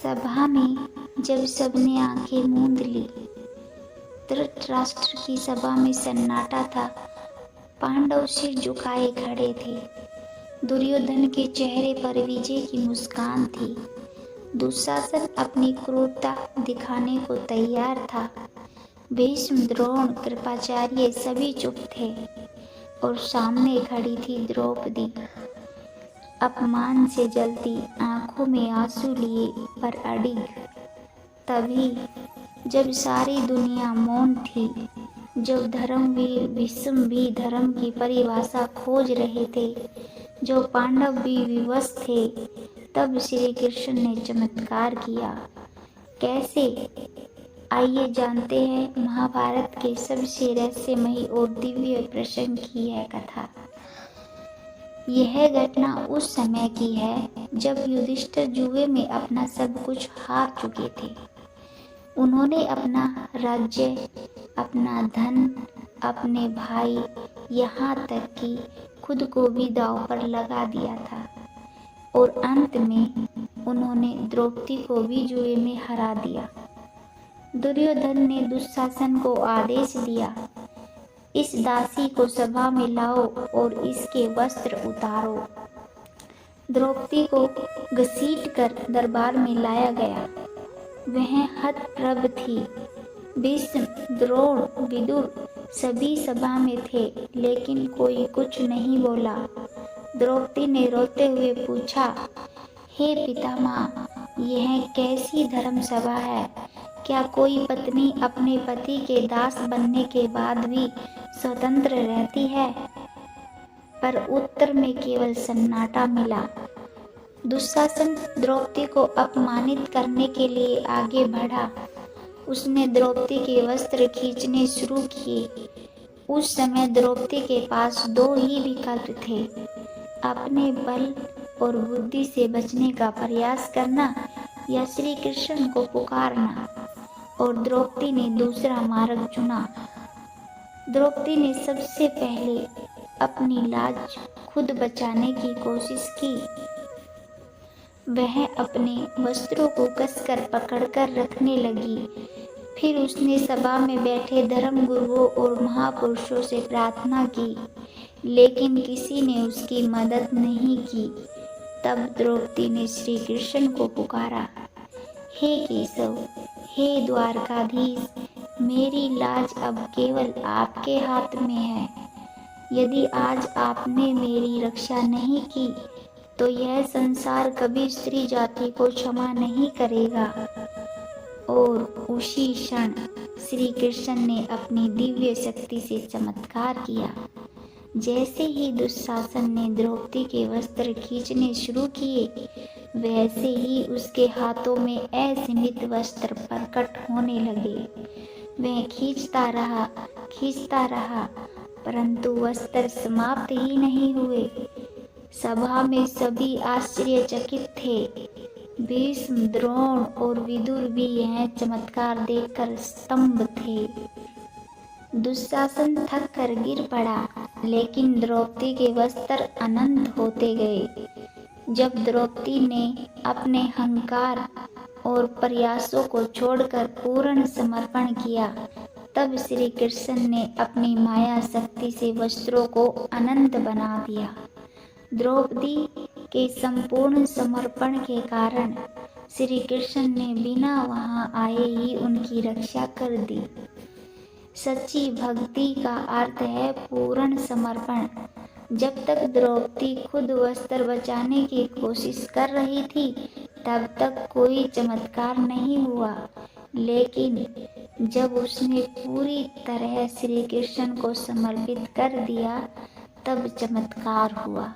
सभा में जब सबने आंखें मूंद ली, धृतराष्ट्र की सभा में सन्नाटा था। पांडव सिर झुकाए खड़े थे। दुर्योधन के चेहरे पर विजय की मुस्कान थी। दुशासन अपनी क्रूरता दिखाने को तैयार था। भीष्म, द्रोण, कृपाचार्य सभी चुप थे और सामने खड़ी थी द्रौपदी, अपमान से जलती, आंखों में आंसू लिए पर अडिग। तभी जब सारी दुनिया मौन थी, जब धर्मवीर भीष्म भी धर्म की परिभाषा खोज रहे थे, जो पांडव भी विवश थे, तब श्री कृष्ण ने चमत्कार किया। कैसे? आइए जानते हैं महाभारत के सबसे रहस्यमयी और दिव्य प्रसंग की यह कथा। यह घटना उस समय की है जब युधिष्ठिर जुए में अपना सब कुछ हार चुके थे। उन्होंने अपना राज्य, अपना धन, अपने भाई, यहाँ तक कि खुद को भी दांव पर लगा दिया था और अंत में उन्होंने द्रौपदी को भी जुए में हरा दिया। दुर्योधन ने दुशासन को आदेश दिया, इस दासी को सभा में लाओ और इसके वस्त्र उतारो। द्रौपदी को घसीटकर दरबार में लाया गया। वह हतप्रभ थी। भीष्म, द्रोण, विदुर सभी सभा में थे, लेकिन कोई कुछ नहीं बोला। द्रौपदी ने रोते हुए पूछा, हे पितामह, यह कैसी धर्म सभा है? क्या कोई पत्नी अपने पति के दास बनने के बाद भी स्वतंत्र रहती है? पर उत्तर में केवल सन्नाटा मिला। दुशासन द्रौपदी को अपमानित करने के लिए आगे बढ़ा। उसने द्रौपदी के वस्त्र खींचने शुरू किए। उस समय द्रौपदी के पास दो ही विकल्प थे, अपने बल और बुद्धि से बचने का प्रयास करना या श्री कृष्ण को पुकारना, और द्रौपदी ने दूसरा मार्ग चुना। द्रौपदी ने सबसे पहले अपनी लाज खुद बचाने की कोशिश की। वह अपने वस्त्रों को कसकर पकड़कर रखने लगी। फिर उसने सभा में बैठे धर्म गुरुओं और महापुरुषों से प्रार्थना की, लेकिन किसी ने उसकी मदद नहीं की। तब द्रौपदी ने श्री कृष्ण को पुकारा, हे केशव, हे द्वारकाधीश, मेरी लाज अब केवल आपके हाथ में है। यदि आज आपने मेरी रक्षा नहीं की, तो यह संसार कभी स्त्री जाति को क्षमा नहीं करेगा। और उसी क्षण श्री कृष्ण ने अपनी दिव्य शक्ति से चमत्कार किया। जैसे ही दुशासन ने द्रौपदी के वस्त्र खींचने शुरू किए, वैसे ही उसके हाथों में असीमित वस्त्र प्रकट होने लगे। वह खींचता रहा, परंतु वस्त्र समाप्त ही नहीं हुए। सभा में सभी आश्चर्यचकित थे। भीष्म, द्रोण और विदुर भी यह चमत्कार देखकर स्तंभ थे। दुशासन थक कर गिर पड़ा, लेकिन द्रौपदी के वस्त्र अनंत होते गए। जब द्रौपदी ने अपने अहंकार और प्रयासों को छोड़कर पूर्ण समर्पण किया, तब श्री कृष्ण ने अपनी माया शक्ति से वस्त्रों को अनंत बना दिया। द्रौपदी के संपूर्ण समर्पण के कारण श्री कृष्ण ने बिना वहां आए ही उनकी रक्षा कर दी। सच्ची भक्ति का अर्थ है पूर्ण समर्पण। जब तक द्रौपदी खुद वस्त्र बचाने की कोशिश कर रही थी, तब तक कोई चमत्कार नहीं हुआ, लेकिन जब उसने पूरी तरह श्री कृष्ण को समर्पित कर दिया, तब चमत्कार हुआ।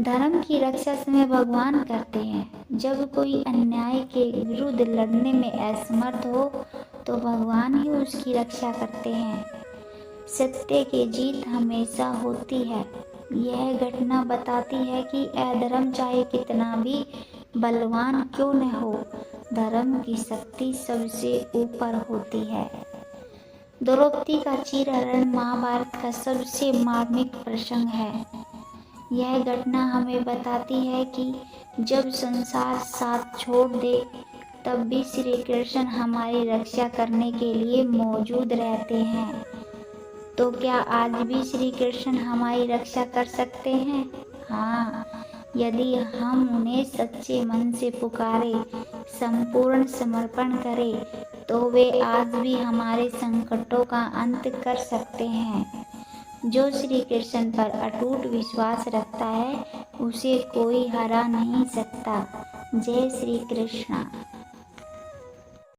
धर्म की रक्षा समय भगवान करते हैं। जब कोई अन्याय के विरुद्ध लड़ने में असमर्थ हो, तो भगवान ही उसकी रक्षा करते हैं। सत्य की जीत हमेशा होती है। यह घटना बताती है कि अधर्म चाहे कितना भी बलवान क्यों न हो, धर्म की शक्ति सबसे ऊपर होती है। द्रौपदी का चीरहरण महाभारत का सबसे मार्मिक प्रसंग है। यह घटना हमें बताती है कि जब संसार साथ छोड़ दे तब भी श्री कृष्ण हमारी रक्षा करने के लिए मौजूद रहते हैं। तो क्या आज भी श्री कृष्ण हमारी रक्षा कर सकते हैं? हाँ, यदि हम उन्हें सच्चे मन से पुकारे, संपूर्ण समर्पण करें, तो वे आज भी हमारे संकटों का अंत कर सकते हैं। जो श्री कृष्ण पर अटूट विश्वास रखता है, उसे कोई हरा नहीं सकता। जय श्री कृष्ण।